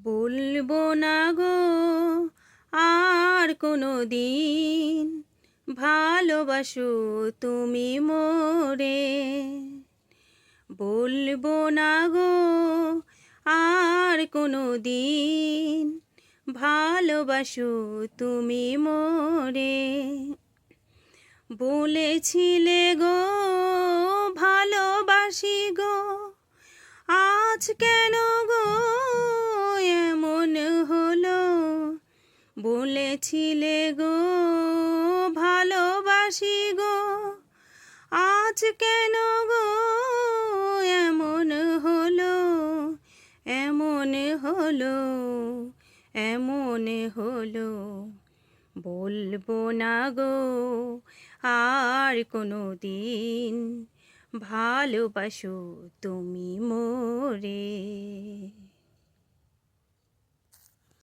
বলবো না গো আর কোনো দিন, ভালোবাসো তুমি মোরে। বলবো না গো আর কোনো দিন, ভালোবাসো তুমি মোরে। বলেছিলে গো ভালোবাসি গো, আজ কেন গো এমন হলো? বলেছিলে গো ভালোবাসি গো, আজ কেন গো এমন হলো? এমন হলো, এমন হলো। বলবো না গো আর কোনো দিন, ভালোবাসো তুমি মোরে।